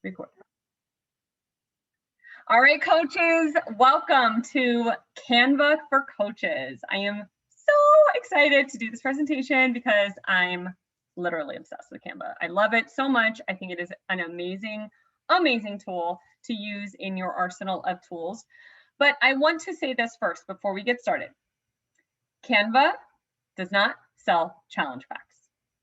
Record. All right, coaches, welcome to Canva for Coaches. I am so excited to do this presentation because I'm literally obsessed with Canva. I love it so much. I think it is an amazing, amazing tool to use in your arsenal of tools. But I want to say this first before we get started. Canva does not sell challenge packs.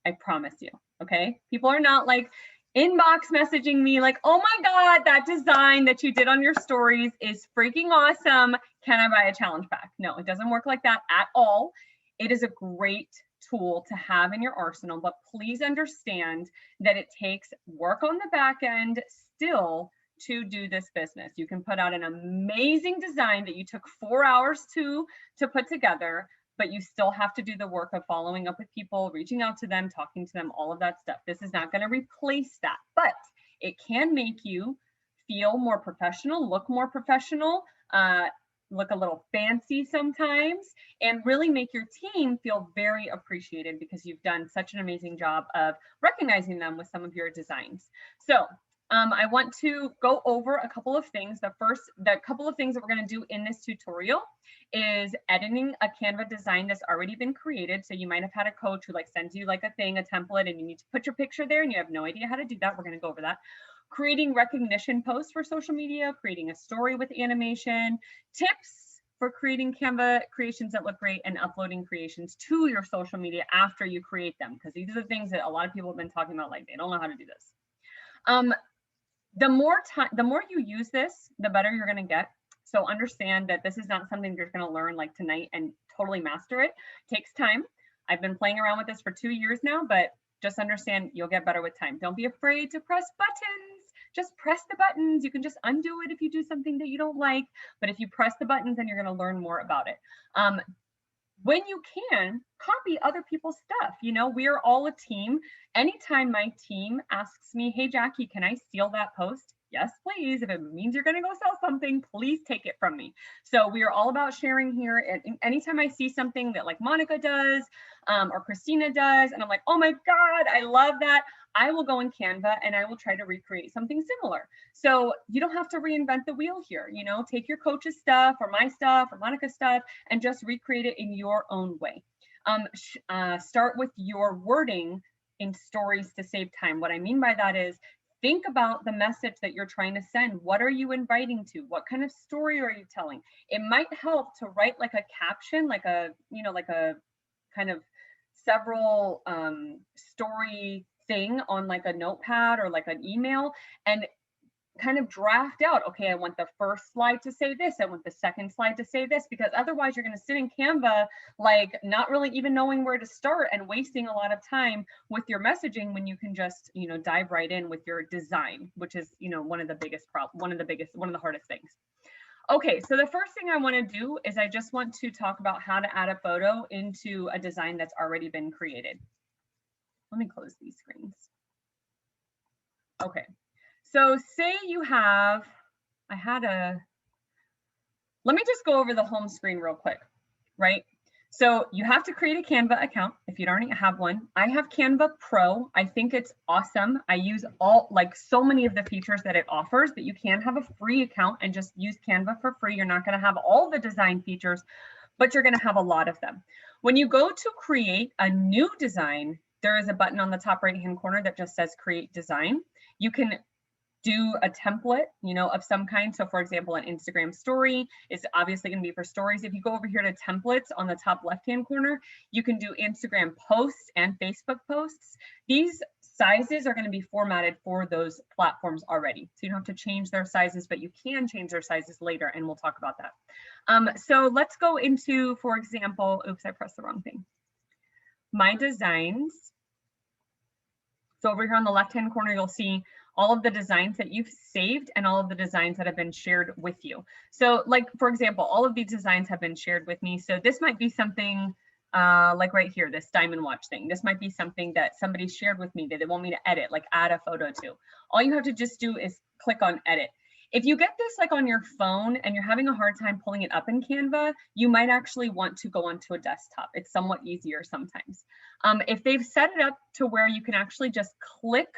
I promise you, okay? People are not like inbox messaging me like, oh my God, that design that you did on your stories is freaking awesome. Can I buy a challenge pack? No, it doesn't work like that at all. It is a great tool to have in your arsenal, but please understand that it takes work on the back end still to do this business. You can put out an amazing design that you took 4 hours to put together, but you still have to do the work of following up with people, reaching out to them, talking to them, all of that stuff. This is not going to replace that, but it can make you feel more professional, look more professional, look a little fancy sometimes, and really make your team feel very appreciated because you've done such an amazing job of recognizing them with some of your designs. So I want to go over a couple of things. The couple of things that we're going to do in this tutorial is editing a Canva design that's already been created. So you might have had a coach who like sends you like a template, and you need to put your picture there and you have no idea how to do that. We're going to go over that. Creating recognition posts for social media, creating a story with animation, tips for creating Canva creations that look great, and uploading creations to your social media after you create them, because these are the things that a lot of people have been talking about, like they don't know how to do this. The more you use this, the better you're going to get. So understand that this is not something you're going to learn like tonight and totally master it. It takes time. I've been playing around with this for 2 years now, but just understand you'll get better with time. Don't be afraid to press buttons. Just press the buttons. You can just undo it if you do something that you don't like, but if you press the buttons, then you're going to learn more about it. When you can, copy other people's stuff. You know, we are all a team. Anytime my team asks me, hey, Jackie, can I steal that post? Yes, please. If it means you're going to go sell something, please take it from me. So we are all about sharing here. And anytime I see something that like Monica does or Christina does, and I'm like, oh my God, I love that, I will go in Canva and I will try to recreate something similar. So you don't have to reinvent the wheel here. You know, take your coach's stuff or my stuff or Monica's stuff and just recreate it in your own way. Start with your wording in stories to save time. What I mean by that is think about the message that you're trying to send. What are you inviting to? What kind of story are you telling? It might help to write like a caption, like a, you know, like a kind of several story thing on like a notepad or like an email, and kind of draft out, okay, I want the first slide to say this, I want the second slide to say this, because otherwise you're going to sit in Canva like not really even knowing where to start and wasting a lot of time with your messaging when you can just, you know, dive right in with your design, which is, you know, one of the hardest things. Okay, so the first thing I want to do is I just want to talk about how to add a photo into a design that's already been created. Let me close these screens. Okay. So say you have, let me just go over the home screen real quick, right? So you have to create a Canva account if you don't already have one. I have Canva Pro. I think it's awesome. I use so many of the features that it offers, but you can have a free account and just use Canva for free. You're not going to have all the design features, but you're going to have a lot of them. When you go to create a new design, there is a button on the top right-hand corner that just says create design. You can do a template, you know, of some kind. So for example, an Instagram story is obviously going to be for stories. If you go over here to templates on the top left-hand corner, you can do Instagram posts and Facebook posts. These sizes are going to be formatted for those platforms already. So you don't have to change their sizes, but you can change their sizes later, and we'll talk about that. So let's go into, for example, oops, I pressed the wrong thing. My designs. So over here on the left-hand corner, you'll see all of the designs that you've saved and all of the designs that have been shared with you. So like, for example, all of these designs have been shared with me. So this might be something like right here, this diamond watch thing. This might be something that somebody shared with me that they want me to edit, like add a photo to. All you have to just do is click on edit. If you get this like on your phone and you're having a hard time pulling it up in Canva, you might actually want to go onto a desktop. It's somewhat easier sometimes. If they've set it up to where you can actually just click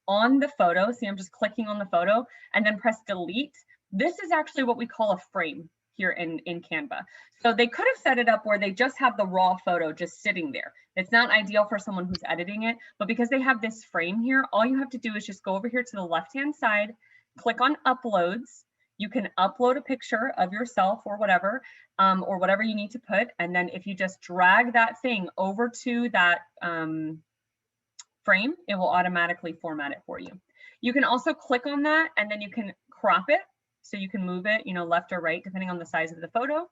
on the photo, see I'm just clicking on the photo, and then press delete, this is actually what we call a frame here in Canva. So they could have set it up where they just have the raw photo just sitting there. It's not ideal for someone who's editing it, but because they have this frame here, all you have to do is just go over here to the left-hand side, click on uploads. You can upload a picture of yourself or whatever you need to put. And then if you just drag that thing over to that frame, it will automatically format it for you. You can also click on that and then you can crop it. So you can move it, left or right, depending on the size of the photo.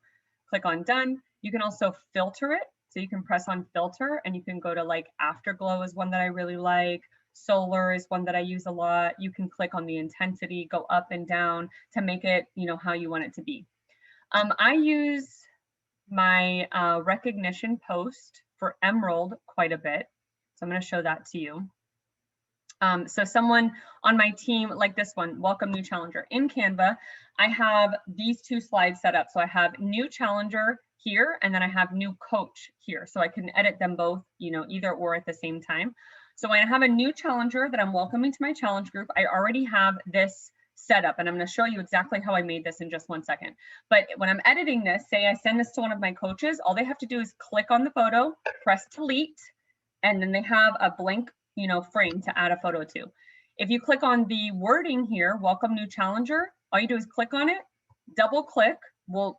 Click on done. You can also filter it. So you can press on filter and you can go to like Afterglow is one that I really like. Solar is one that I use a lot. You can click on the intensity, go up and down to make it, how you want it to be. I use my recognition post for Emerald quite a bit. So I'm going to show that to you. So someone on my team, like this one, welcome new challenger. In Canva, I have these two slides set up. So I have new challenger here, and then I have new coach here. So I can edit them both, either or at the same time. So when I have a new challenger that I'm welcoming to my challenge group, I already have this set up, and I'm going to show you exactly how I made this in just 1 second. But when I'm editing this, say I send this to one of my coaches, all they have to do is click on the photo, press delete, and then they have a blank frame to add a photo to. If you click on the wording here, welcome new challenger, all you do is click on it, double click, will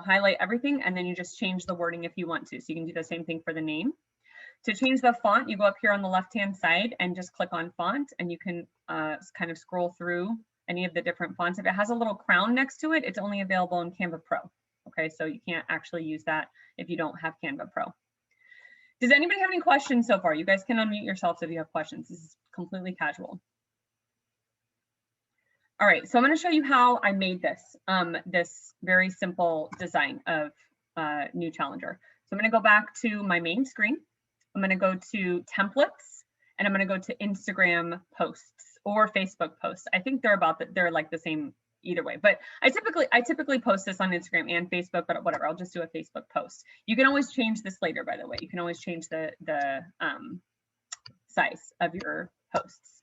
highlight everything, and then you just change the wording if you want to. So you can do the same thing for the name. To change the font, you go up here on the left-hand side and just click on font, and you can kind of scroll through any of the different fonts. If it has a little crown next to it, it's only available in Canva Pro. Okay, so you can't actually use that if you don't have Canva Pro. Does anybody have any questions so far? You guys can unmute yourselves if you have questions. This is completely casual. All right, so I'm going to show you how I made this, this very simple design of new challenger. So I'm going to go back to my main screen. I'm going to go to templates, and I'm going to go to Instagram posts or Facebook posts. I think they're like the same either way, but I typically post this on Instagram and Facebook, but whatever, I'll just do a Facebook post. You can always change this later, by the way. You can always change the size of your posts.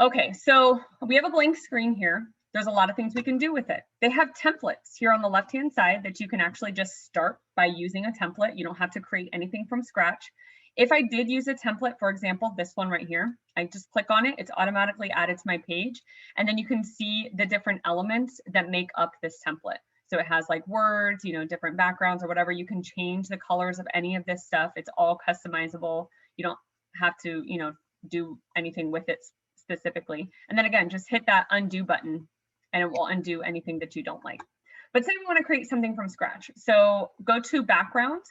Okay, so we have a blank screen here. There's a lot of things we can do with it. They have templates here on the left-hand side that you can actually just start by using a template. You don't have to create anything from scratch. If I did use a template, for example, this one right here, I just click on it, it's automatically added to my page. And then you can see the different elements that make up this template. So it has like words, different backgrounds or whatever. You can change the colors of any of this stuff. It's all customizable. You don't have to, do anything with it specifically. And then again, just hit that undo button and it will undo anything that you don't like. But say we want to create something from scratch. So go to background.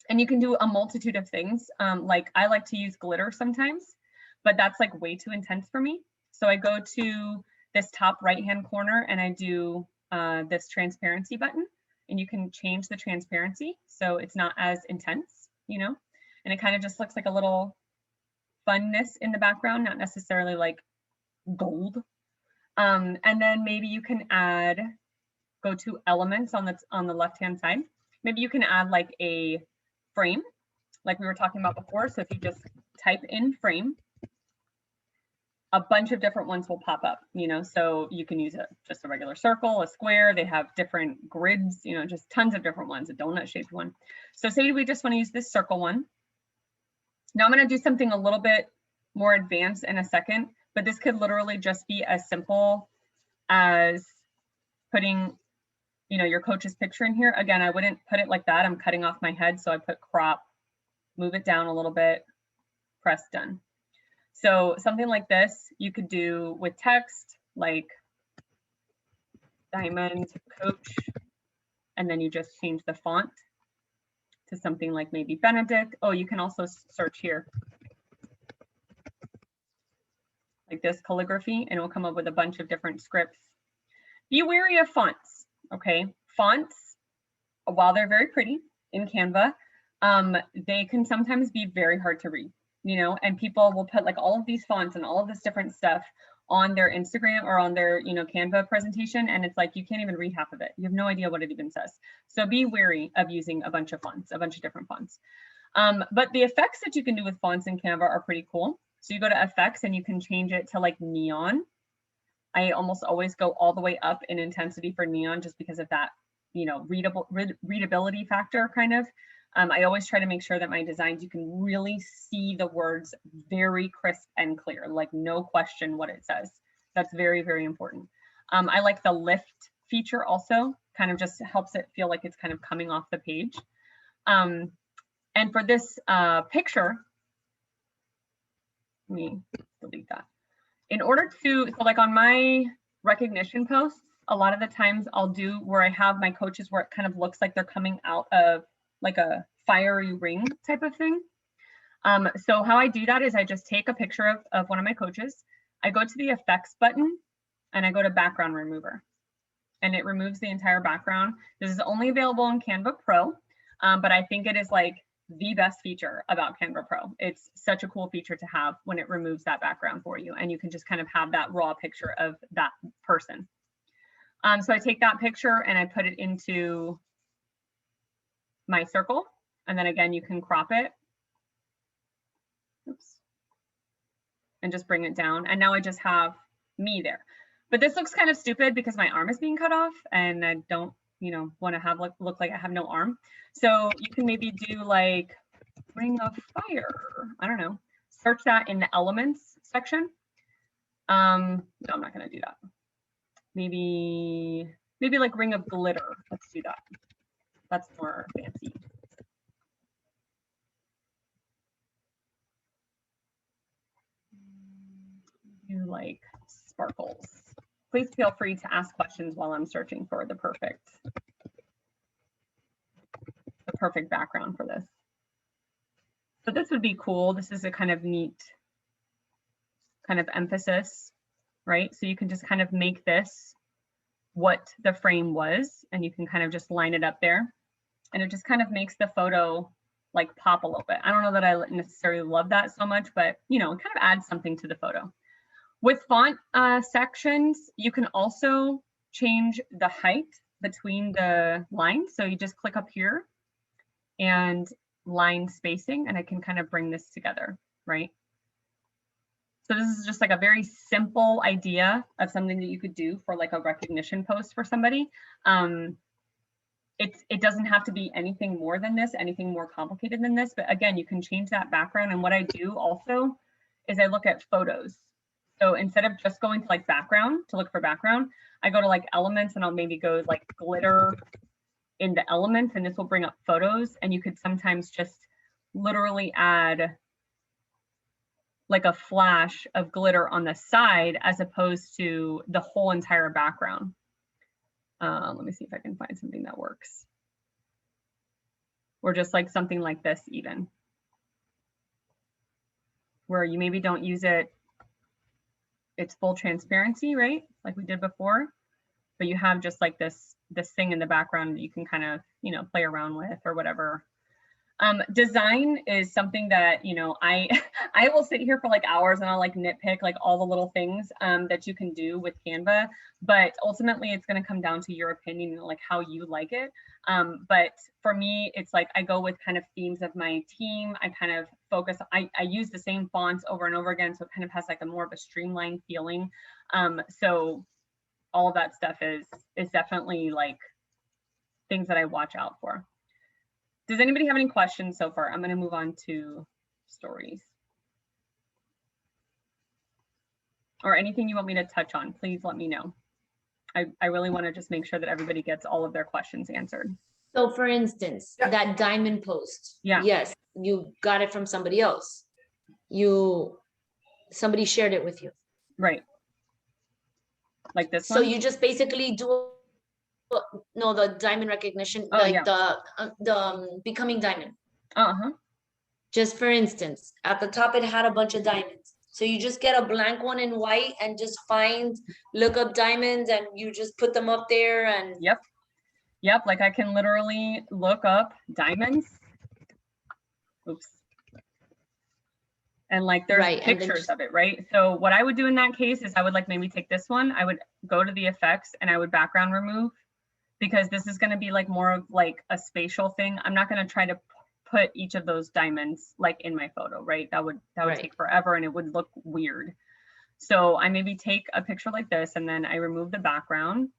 And you can do a multitude of things. Like I like to use glitter sometimes, but that's like way too intense for me. So I go to this top right-hand corner and I do this transparency button, and you can change the transparency so it's not as intense, and it kind of just looks like a little funness in the background, not necessarily like gold. And then maybe you can go to elements on the left-hand side. Maybe you can add like a frame, like we were talking about before. So if you just type in frame, a bunch of different ones will pop up, so you can use just a regular circle, a square. They have different grids, just tons of different ones, a donut shaped one. So say we just want to use this circle one. Now I'm going to do something a little bit more advanced in a second, but this could literally just be as simple as putting your coach's picture in here. Again, I wouldn't put it like that. I'm cutting off my head. So I put crop, move it down a little bit, press done. So something like this, you could do with text, like Diamond Coach, and then you just change the font to something like maybe Benedict. Oh, you can also search here, like this calligraphy, and it will come up with a bunch of different scripts. Be wary of fonts. Okay, fonts, while they're very pretty in Canva, they can sometimes be very hard to read, and people will put like all of these fonts and all of this different stuff on their Instagram or on their, Canva presentation. And it's like, you can't even read half of it. You have no idea what it even says. So be wary of using a bunch of fonts, a bunch of different fonts. But the effects that you can do with fonts in Canva are pretty cool. So you go to effects and you can change it to like neon. I almost always go all the way up in intensity for neon just because of that, you know, readability factor kind of. I always try to make sure that my designs, you can really see the words very crisp and clear, like no question what it says. That's very, very important. I like the lift feature also, kind of just helps it feel like it's kind of coming off the page. And for this picture, let me delete that. In order to, so like on my recognition posts, a lot of the times I'll do where I have my coaches where it kind of looks like they're coming out of like a fiery ring type of thing. So how I do that is I just take a picture of one of my coaches. I go to the effects button and I go to background remover and it removes the entire background. This is only available in Canva Pro, but I think it is like the best feature about Canva Pro. It's such a cool feature to have when it removes that background for you and you can just kind of have that raw picture of that person. So I take that picture and I put it into my circle. And then again, you can crop it. Oops. And just bring it down. And now I just have me there. But this looks kind of stupid because my arm is being cut off and I don't, you know, want to have look like I have no arm. So you can maybe do like Ring of Fire. I don't know. Search that in the elements section. No, I'm not going to do that. Maybe like Ring of Glitter. Let's do that. That's more fancy. Do like sparkles. Please feel free to ask questions while I'm searching for the perfect background for this. So this would be cool. This is a kind of neat kind of emphasis, right? So you can just kind of make this what the frame was, and you can kind of just line it up there. And it just kind of makes the photo like pop a little bit. I don't know that I necessarily love that so much, but you know, it kind of adds something to the photo. With font sections, you can also change the height between the lines. So you just click up here and line spacing, and I can kind of bring this together, right? So this is just like a very simple idea of something that you could do for like a recognition post for somebody. It doesn't have to be anything more than this, anything more complicated than this, but again, you can change that background. And what I do also is I look at photos. So instead of just going to like background to look for background, I go to like elements and I'll maybe go like glitter in the elements, and this will bring up photos. And you could sometimes just literally add like a flash of glitter on the side as opposed to the whole entire background. Let me see if I can find something that works. Or just like something like this even, where you maybe don't use it, it's full transparency, right? Like we did before, but you have just like this thing in the background that you can kind of, you know, play around with or whatever. Design is something that, you know, I will sit here for like hours and I'll like nitpick like all the little things that you can do with Canva, but ultimately it's going to come down to your opinion and like how you like it. But for me, it's like I go with kind of themes of my team. I kind of focus, I use the same fonts over and over again, so it kind of has like a more of a streamlined feeling. So all of that stuff is definitely like things that I watch out for. Does anybody have any questions so far? I'm going to move on to stories. Or anything you want me to touch on, please let me know. I really want to just make sure that everybody gets all of their questions answered. So for instance, that diamond post, yes, you got it from somebody else. Somebody shared it with you. Right. Like this one? So you just basically do no, the diamond recognition, the becoming diamond. Just for instance, at the top it had a bunch of diamonds. So you just get a blank one in white and just look up diamonds and you just put them up there and Yep, like I can literally look up diamonds. Oops. And like there's pictures of it, right? So what I would do in that case is I would like maybe take this one, I would go to the effects and I would background remove, because this is going to be like more of like a spatial thing. I'm not going to try to put each of those diamonds like in my photo, right? That would take forever and it would look weird. So I maybe take a picture like this and then I remove the background.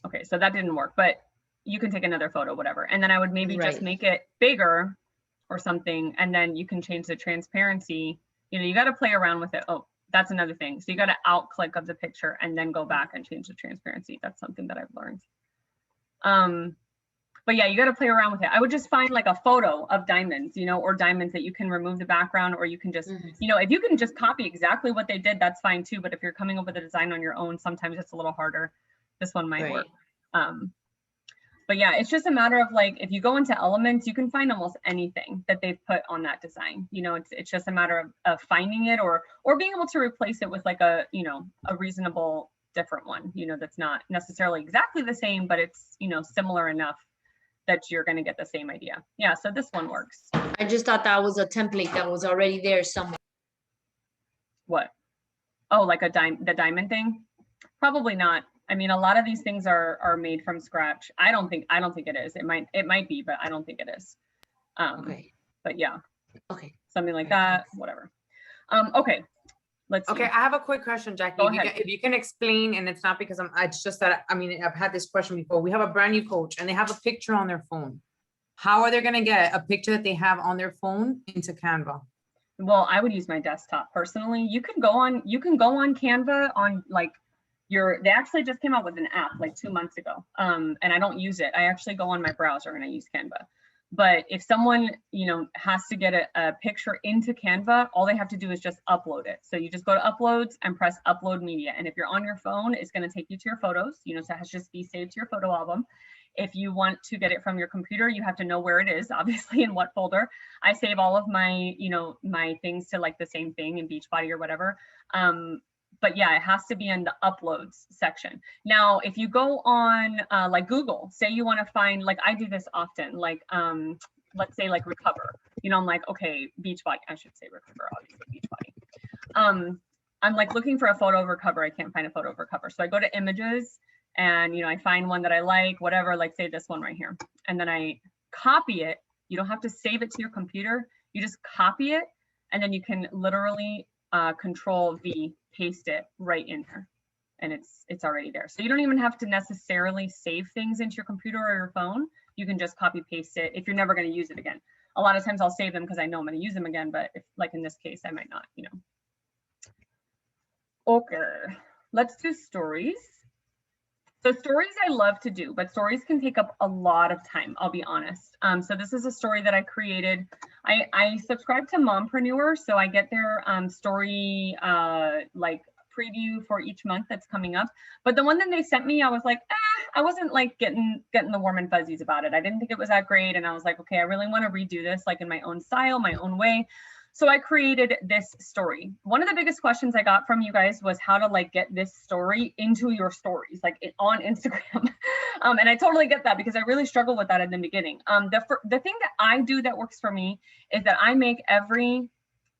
Okay, so that didn't work, but you can take another photo, whatever. And then I would maybe just make it bigger or something. And then you can change the transparency. You know, you got to play around with it. Oh, that's another thing. So you got to out click of the picture and then go back and change the transparency. That's something that I've learned. But yeah, you got to play around with it. I would just find like a photo of diamonds, you know, or diamonds that you can remove the background, or you can just, you know, if you can just copy exactly what they did, that's fine too. But if you're coming up with a design on your own, sometimes it's a little harder. This one might work. But yeah, it's just a matter of like, if you go into Elements, you can find almost anything that they've put on that design. You know, it's just a matter of finding it or being able to replace it with like a, you know, a reasonable different one, you know, that's not necessarily exactly the same, but it's, you know, similar enough that you're going to get the same idea. Yeah, so this one works. I just thought that was a template that was already there somewhere. What? Oh, like the diamond thing? Probably not. I mean, a lot of these things are made from scratch. I don't think it is. It might be, but I don't think it is. Okay. But yeah. Okay. Something like that, whatever. Okay. Let's see. Okay, I have a quick question, Jackie. If you can explain, and it's not because it's just that, I mean, I've had this question before. We have a brand new coach and they have a picture on their phone. How are they going to get a picture that they have on their phone into Canva? Well, I would use my desktop personally. You can go on Canva on like they actually just came out with an app like 2 months ago. And I don't use it. I actually go on my browser and I use Canva. But if someone, you know, has to get a picture into Canva, all they have to do is just upload it. So you just go to uploads and press upload media. And if you're on your phone, it's going to take you to your photos, you know, so it has to just be saved to your photo album. If you want to get it from your computer, you have to know where it is, obviously, in what folder. I save all of my, you know, my things to like the same thing in Beachbody or whatever. But yeah, it has to be in the uploads section. Now, if you go on like Google, say you want to find, like I do this often, like let's say like recover, you know, I'm like, okay, Beachbody, I should say recover, obviously Beachbody. I'm like looking for a photo of recover. I can't find a photo of recover. So I go to images and, you know, I find one that I like, whatever, like say this one right here. And then I copy it. You don't have to save it to your computer. You just copy it. And then you can literally Control V, paste it right in here, and it's already there. So you don't even have to necessarily save things into your computer or your phone. You can just copy paste it if you're never going to use it again. A lot of times I'll save them because I know I'm going to use them again, but if, like in this case, I might not, you know. Okay, let's do stories. So stories I love to do, but stories can take up a lot of time, I'll be honest. So this is a story that I created. I subscribe to Mompreneur, so I get their story like preview for each month that's coming up. But the one that they sent me, I was like, I wasn't like getting the warm and fuzzies about it. I didn't think it was that great. And I was like, okay, I really want to redo this like in my own style, my own way. So I created this story. One of the biggest questions I got from you guys was how to like get this story into your stories, like on Instagram. And I totally get that because I really struggled with that in the beginning. The thing that I do that works for me is that I make every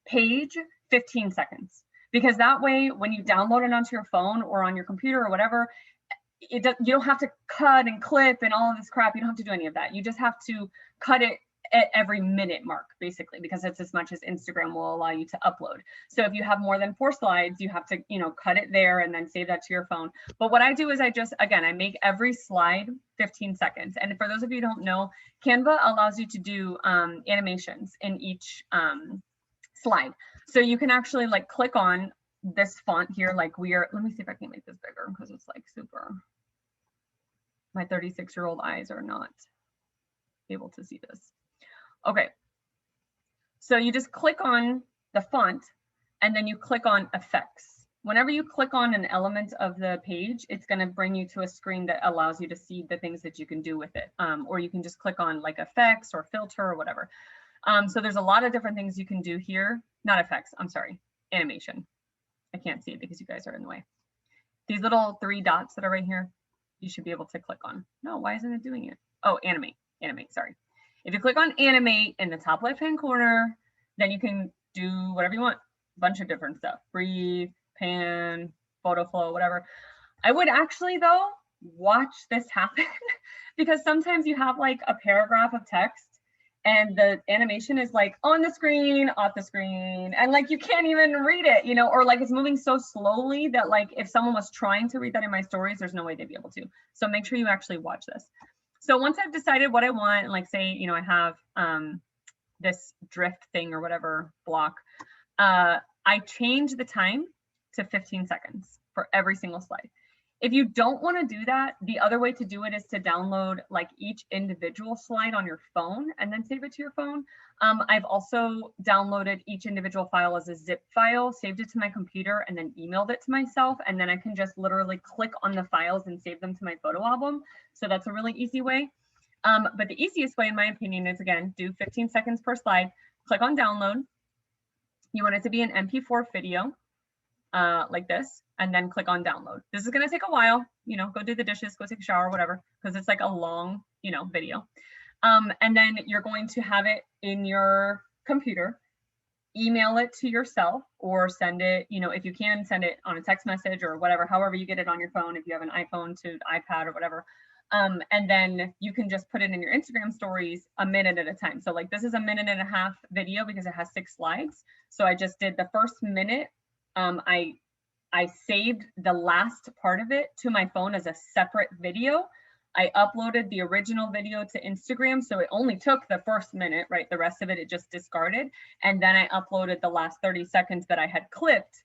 page 15 seconds, because that way when you download it onto your phone or on your computer or whatever, you don't have to cut and clip and all of this crap. You don't have to do any of that. You just have to cut it at every minute mark, basically, because it's as much as Instagram will allow you to upload. So if you have more than 4 slides, you have to, you know, cut it there and then save that to your phone. But what I do is I make every slide 15 seconds. And for those of you who don't know, Canva allows you to do animations in each slide. So you can actually like click on this font here, like let me see if I can make this bigger because it's like super, my 36-year-old eyes are not able to see this. Okay, so you just click on the font and then you click on effects. Whenever you click on an element of the page, it's going to bring you to a screen that allows you to see the things that you can do with it. Or you can just click on like effects or filter or whatever. So there's a lot of different things you can do here. Not effects, I'm sorry, animation. I can't see it because you guys are in the way. These little 3 dots that are right here, you should be able to click on. No, why isn't it doing it? Oh, animate, sorry. If you click on animate in the top left-hand corner, then you can do whatever you want, a bunch of different stuff, breathe, pan, photo flow, whatever. I would actually though, watch this happen because sometimes you have like a paragraph of text and the animation is like on the screen, off the screen, and like you can't even read it, you know, or like it's moving so slowly that like if someone was trying to read that in my stories, there's no way they'd be able to. So make sure you actually watch this. So once I've decided what I want, and like say, you know, I have this drift thing or whatever block, I change the time to 15 seconds for every single slide. If you don't want to do that, the other way to do it is to download like each individual slide on your phone and then save it to your phone. I've also downloaded each individual file as a zip file, saved it to my computer, and then emailed it to myself. And then I can just literally click on the files and save them to my photo album. So that's a really easy way. But the easiest way, in my opinion, is again, do 15 seconds per slide, click on download. You want it to be an MP4 video. Like this, and then click on download. This is going to take a while, you know, go do the dishes, go take a shower, whatever, because it's like a long, you know, video. And then you're going to have it in your computer, email it to yourself, or send it, you know, if you can, send it on a text message or whatever, however you get it on your phone, if you have an iPhone to iPad or whatever. And then you can just put it in your Instagram stories a minute at a time. So like this is a 1.5 minute video because it has 6 slides. So I just did the first minute. I saved the last part of it to my phone as a separate video. I uploaded the original video to Instagram, so it only took the first minute, right? The rest of it just discarded. And then I uploaded the last 30 seconds that I had clipped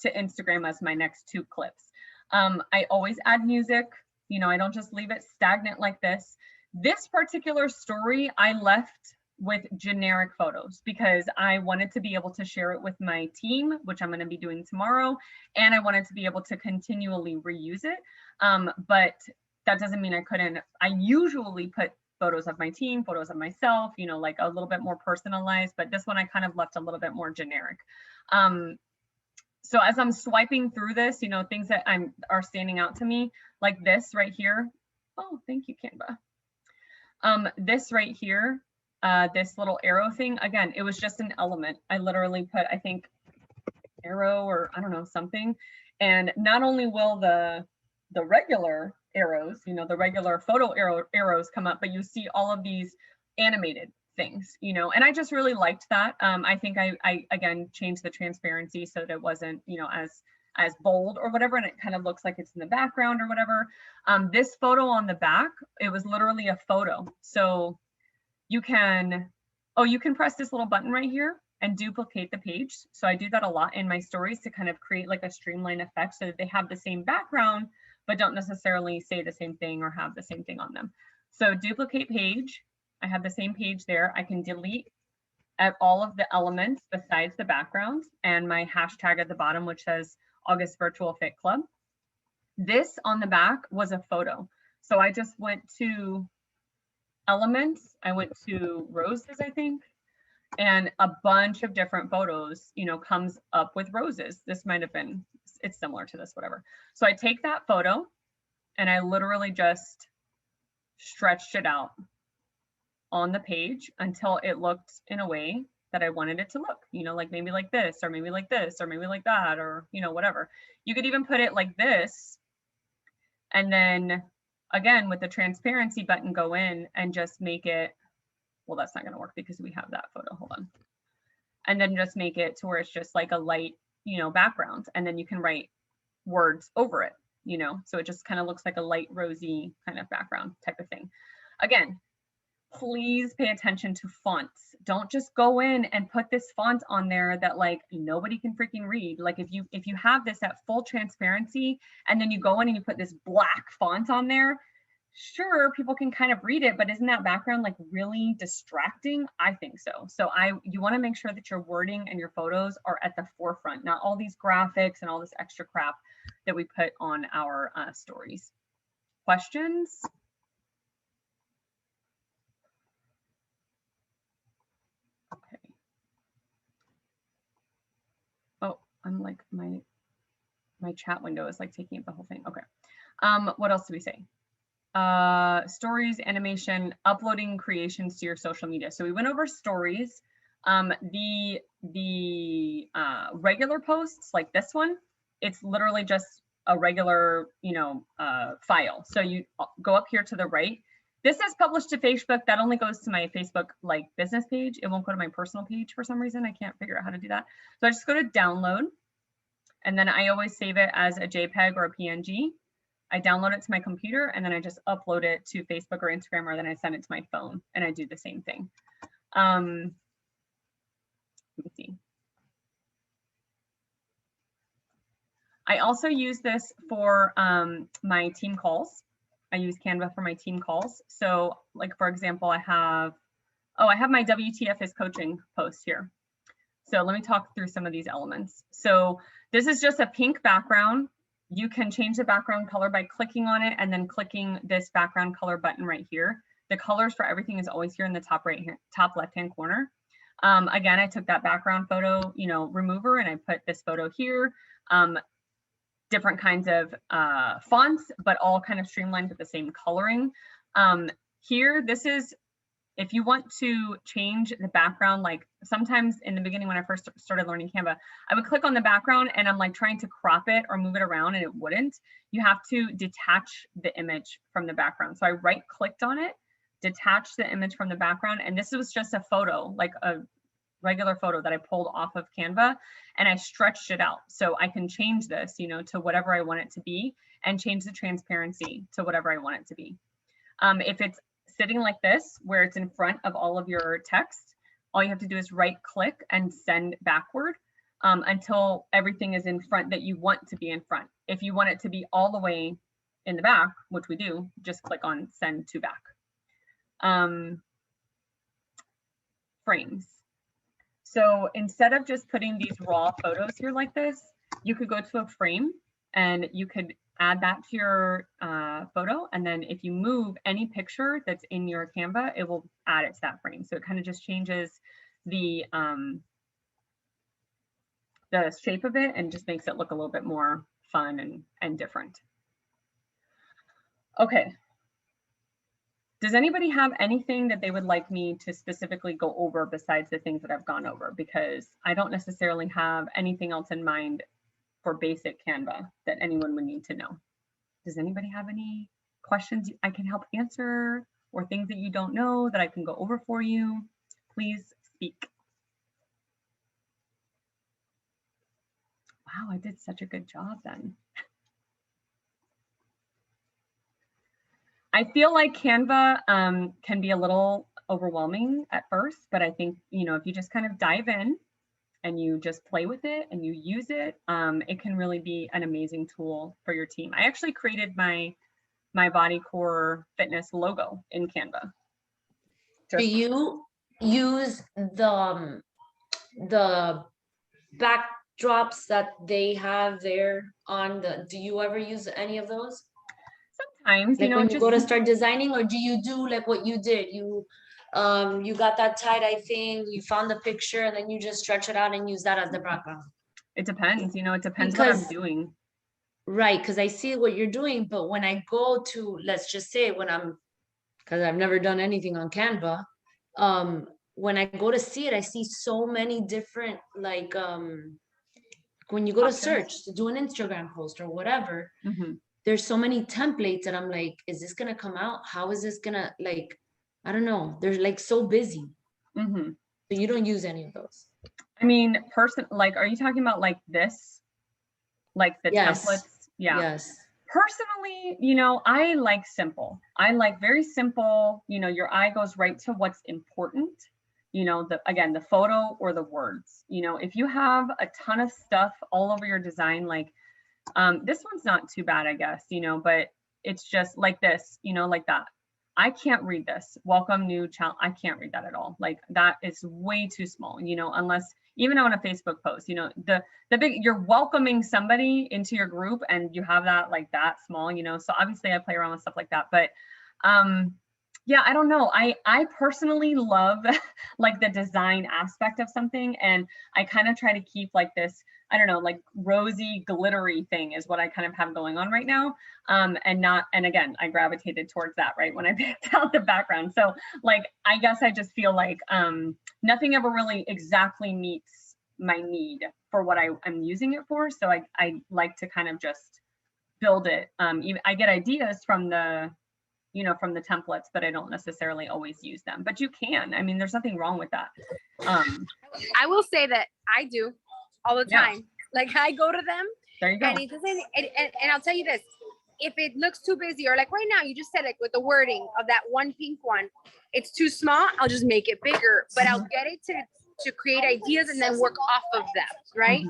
to Instagram as my next 2 clips. I always add music, you know, I don't just leave it stagnant like this. This particular story, I left with generic photos because I wanted to be able to share it with my team, which I'm going to be doing tomorrow. And I wanted to be able to continually reuse it. But that doesn't mean I couldn't. I usually put photos of my team, photos of myself, you know, like a little bit more personalized, but this one I kind of left a little bit more generic. So as I'm swiping through this, you know, things that are standing out to me, like this right here. Oh, thank you, Canva. This right here, this little arrow thing, again, it was just an element. I literally put, I think, arrow or I don't know, something. And not only will the regular arrows, you know, the regular photo arrows come up, but you see all of these animated things, you know, and I just really liked that. I think I again changed the transparency so that it wasn't, you know, as bold or whatever, and it kind of looks like it's in the background or whatever. This photo on the back, it was literally a photo. So you can press this little button right here and duplicate the page. So I do that a lot in my stories to kind of create like a streamline effect so that they have the same background, but don't necessarily say the same thing or have the same thing on them. So duplicate page, I have the same page there. I can delete at all of the elements besides the background and my hashtag at the bottom, which says August Virtual Fit Club. This on the back was a photo. So I just went to elements, I went to roses, I think, and a bunch of different photos, you know, comes up with roses. This might have been, it's similar to this, whatever. So I take that photo and I literally just stretched it out on the page until it looked in a way that I wanted it to look, you know, like maybe like this, or maybe like this, or maybe like that, or, you know, whatever. You could even put it like this, and then again, with the transparency button, go in and just make it, well, that's not going to work because we have that photo. Hold on. And then just make it to where it's just like a light, you know, background. And then you can write words over it, you know, so it just kind of looks like a light rosy kind of background type of thing. Again, please pay attention to fonts. Don't just go in and put this font on there that like nobody can freaking read. Like if you have this at full transparency and then you go in and you put this black font on there, sure, people can kind of read it, but isn't that background like really distracting? I think so. So you want to make sure that your wording and your photos are at the forefront, not all these graphics and all this extra crap that we put on our stories. Questions? I'm like my chat window is like taking up the whole thing. Okay. What else do we say? Stories, animation, uploading creations to your social media. So we went over stories. The regular posts like this one, it's literally just a regular, you know, file. So you go up here to the right This is published to Facebook. That only goes to my Facebook like business page. It won't go to my personal page for some reason. I can't figure out how to do that. So I just go to download, and then I always save it as a JPEG or a PNG. I download it to my computer, and then I just upload it to Facebook or Instagram, or then I send it to my phone, and I do the same thing. Let me see. I also use this for my team calls. I use Canva for my team calls. So like, for example, I have my WTF is coaching post here. So let me talk through some of these elements. So this is just a pink background. You can change the background color by clicking on it and then clicking this background color button right here. The colors for everything is always here in the top top left-hand corner. Again, I took that background photo, remover, and I put this photo here. Different kinds of fonts, but all kind of streamlined with the same coloring. Here, this is, if you want to change the background, like sometimes in the beginning when I first started learning Canva, I would click on the background and I'm like trying to crop it or move it around and it wouldn't. You have to detach the image from the background. So I right clicked on it, detach the image from the background, and this was just a photo, like a regular photo that I pulled off of Canva, and I stretched it out. So I can change this, to whatever I want it to be, and change the transparency to whatever I want it to be. If it's sitting like this, where it's in front of all of your text, all you have to do is right click and send backward until everything is in front that you want to be in front. If you want it to be all the way in the back, which we do, just click on send to back. Frames. So instead of just putting these raw photos here like this, you could go to a frame and you could add that to your photo. And then if you move any picture that's in your Canva, it will add it to that frame. So it kind of just changes the shape of it and just makes it look a little bit more fun and different. Okay. Does anybody have anything that they would like me to specifically go over besides the things that I've gone over? Because I don't necessarily have anything else in mind for basic Canva that anyone would need to know. Does anybody have any questions I can help answer, or things that you don't know that I can go over for you? Please speak. Wow, I did such a good job then. I feel like Canva can be a little overwhelming at first, but I think, if you just kind of dive in and you just play with it and you use it, it can really be an amazing tool for your team. I actually created my Body Core Fitness logo in Canva. Do you use the backdrops that they have there on do you ever use any of those? Sometimes, like when you go to start designing, or do you do like what you did? You got that tie-dye thing, you found the picture, and then you just stretch it out and use that as the background? It depends, it depends what I'm doing. Right, because I see what you're doing, but when I go to, let's just say because I've never done anything on Canva, when I go to see it, I see so many different, like when you go to search to do an Instagram post or whatever, there's so many templates that I'm like, is this gonna come out? How is this gonna, like, I don't know. They're like so busy. So you don't use any of those? I mean, like, are you talking about like this? Like the templates? Yeah. Yes. Personally, I like simple. I like very simple, your eye goes right to what's important. Again, the photo or the words. If you have a ton of stuff all over your design, like this one's not too bad, I guess, but it's just like this, like that. I can't read this. Welcome new child. I can't read that at all. Like that is way too small, unless even on a Facebook post, the big, you're welcoming somebody into your group and you have that like that small, so obviously I play around with stuff like that, but yeah, I don't know. I personally love like the design aspect of something, and I kind of try to keep like this, I don't know, like rosy glittery thing is what I kind of have going on right now. And again, I gravitated towards that right when I picked out the background. So like, I guess I just feel like nothing ever really exactly meets my need for what I'm using it for. So I like to kind of just build it. I get ideas from the you know, from the templates, but I don't necessarily always use them. But you can. I mean, there's nothing wrong with that. I will say that I do all the time. Like I go to them. There you go. And it doesn't. And I'll tell you this: if it looks too busy, or like right now, you just said like with the wording of that one pink one, it's too small. I'll just make it bigger. But I'll get it to create ideas and then work off of them, right?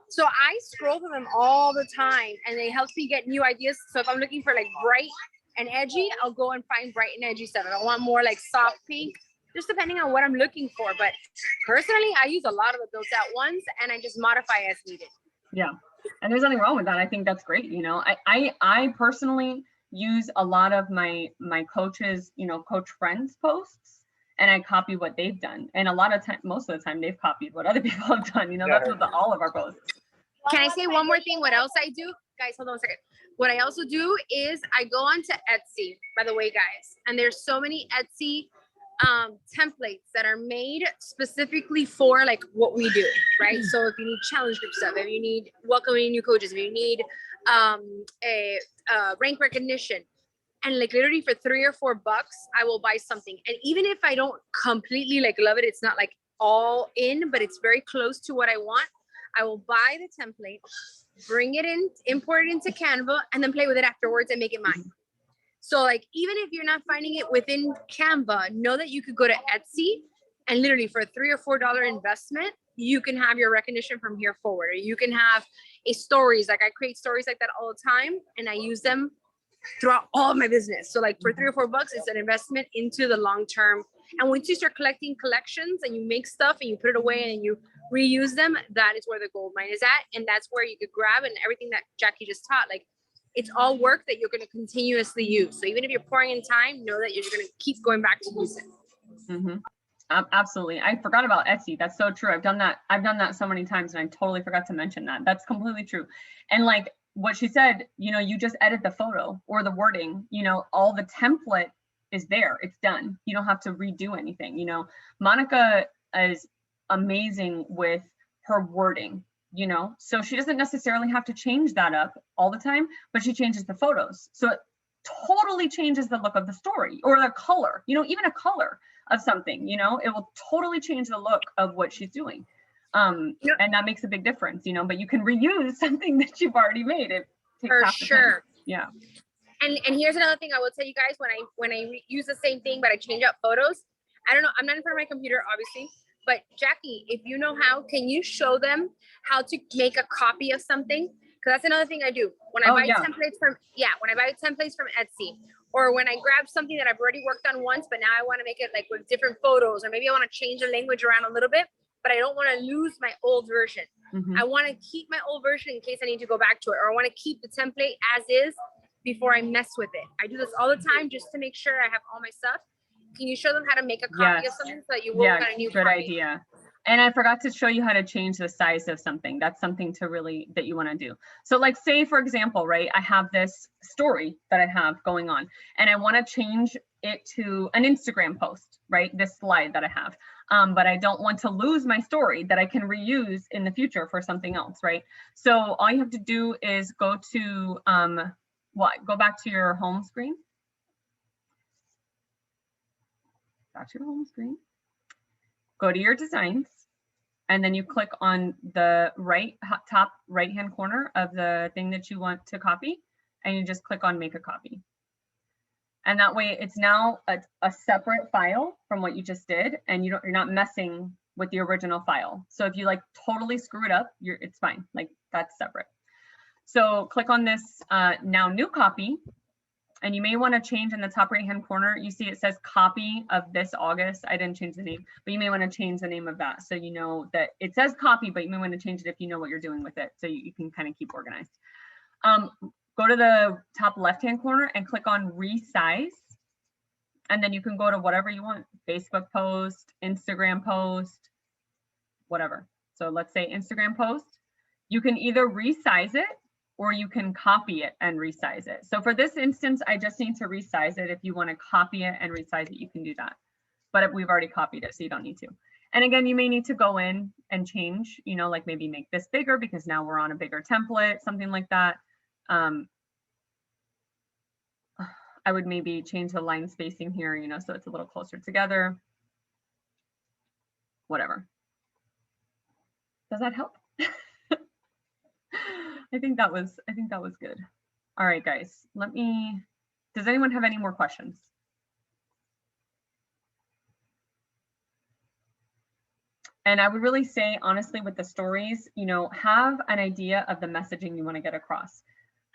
So I scroll through them all the time, and it helps me get new ideas. So if I'm looking for like bright and edgy, I'll go and find bright and edgy stuff. If I want more like soft pink, just depending on what I'm looking for. But personally, I use a lot of the built out ones, and I just modify as needed. Yeah, and there's nothing wrong with that. I think that's great. You know, I personally use a lot of my coaches, you know, coach friends posts, and I copy what they've done. And a lot of time, most of the time, they've copied what other people have done. You know, that's what all of our posts. Can I say one more thing? What else I do? Guys, hold on a second. What I also do is I go onto Etsy, by the way, guys. And there's so many Etsy templates that are made specifically for like what we do, right? So if you need challenge group stuff, if you need welcoming new coaches, if you need a rank recognition, and like literally for $3 or $4, I will buy something. And even if I don't completely like love it, it's not like all in, but it's very close to what I want. I will buy the template, bring it in, import it into Canva, and then play with it afterwards and make it mine. So like, even if you're not finding it within Canva, know that you could go to Etsy and literally for a $3 or $4 investment, you can have your recognition from here forward. Or you can have a stories, like I create stories like that all the time, and I use them throughout all of my business. So like for $3 or $4, it's an investment into the long term. And once you start collecting collections and you make stuff and you put it away and you reuse them, that is where the gold mine is at. And that's where you could grab, and everything that Jackie just taught, like it's all work that you're going to continuously use. So even if you're pouring in time, know that you're going to keep going back to use it. Absolutely. I forgot about Etsy. That's so true. I've done that so many times, and I totally forgot to mention that. That's completely true. And like what she said, you know, you just edit the photo or the wording, you know, all the template is there. It's done. You don't have to redo anything. You know, Monica is amazing with her wording, you know, so she doesn't necessarily have to change that up all the time, but she changes the photos. So it totally changes the look of the story or the color, you know, even a color of something, you know, it will totally change the look of what she's doing. And that makes a big difference, you know, but you can reuse something that you've already made. It takes for sure. Yeah. And here's another thing I will tell you guys, when I use the same thing, but I change out photos, I don't know, I'm not in front of my computer, obviously, but Jackie, if you know how, can you show them how to make a copy of something? Because that's another thing I do. When I buy templates from Etsy, or when I grab something that I've already worked on once, but now I want to make it like with different photos, or maybe I want to change the language around a little bit, but I don't want to lose my old version. I want to keep my old version in case I need to go back to it, or I want to keep the template as is before I mess with it. I do this all the time just to make sure I have all my stuff. Can you show them how to make a copy of something so that you work on a new good copy? idea. And I forgot to show you how to change the size of something. That's something that you want to do. So like say, for example, right, I have this story that I have going on, and I want to change it to an Instagram post, right? This slide that I have. But I don't want to lose my story that I can reuse in the future for something else, right? So all you have to do is go to, go back to your home screen. Back to your home screen. Go to your designs, and then you click on the top right-hand corner of the thing that you want to copy, and you just click on make a copy. And that way it's now a separate file from what you just did, and you're not messing with the original file. So if you like totally screw it up, it's fine, like that's separate. So click on this now new copy, and you may want to change in the top right hand corner. You see it says copy of this August. I didn't change the name, but you may want to change the name of that. So you know that it says copy, but you may want to change it if you know what you're doing with it. So you can kind of keep organized. Go to the top left hand corner and click on resize. And then you can go to whatever you want, Facebook post, Instagram post, whatever. So let's say Instagram post. You can either resize it or you can copy it and resize it. So for this instance, I just need to resize it. If you want to copy it and resize it, you can do that. But we've already copied it, so you don't need to. And again, you may need to go in and change, you know, like maybe make this bigger because now we're on a bigger template, something like that. I would maybe change the line spacing here, you know, so it's a little closer together. Whatever. Does that help? I think that was good. All right, guys, does anyone have any more questions? And I would really say, honestly, with the stories, you know, have an idea of the messaging you want to get across.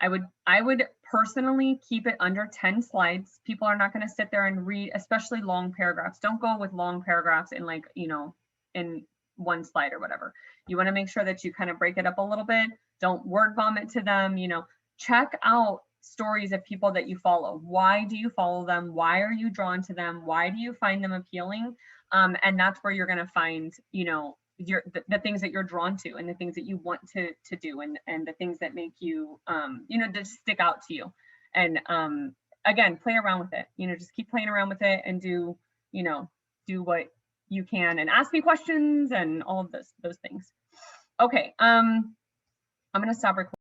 I would personally keep it under 10 slides. People are not going to sit there and read, especially long paragraphs. Don't go with long paragraphs in, like, you know, in one slide or whatever. You want to make sure that you kind of break it up a little bit. Don't word vomit to them, you know. Check out stories of people that you follow. Why do you follow them? Why are you drawn to them? Why do you find them appealing? And that's where you're going to find, you know, the things that you're drawn to and the things that you want to do, and the things that make you, you know, just stick out to you. And again, play around with it, you know, just keep playing around with it and do, you know, do what you can and ask me questions and all of those things. Okay. I'm going to stop recording.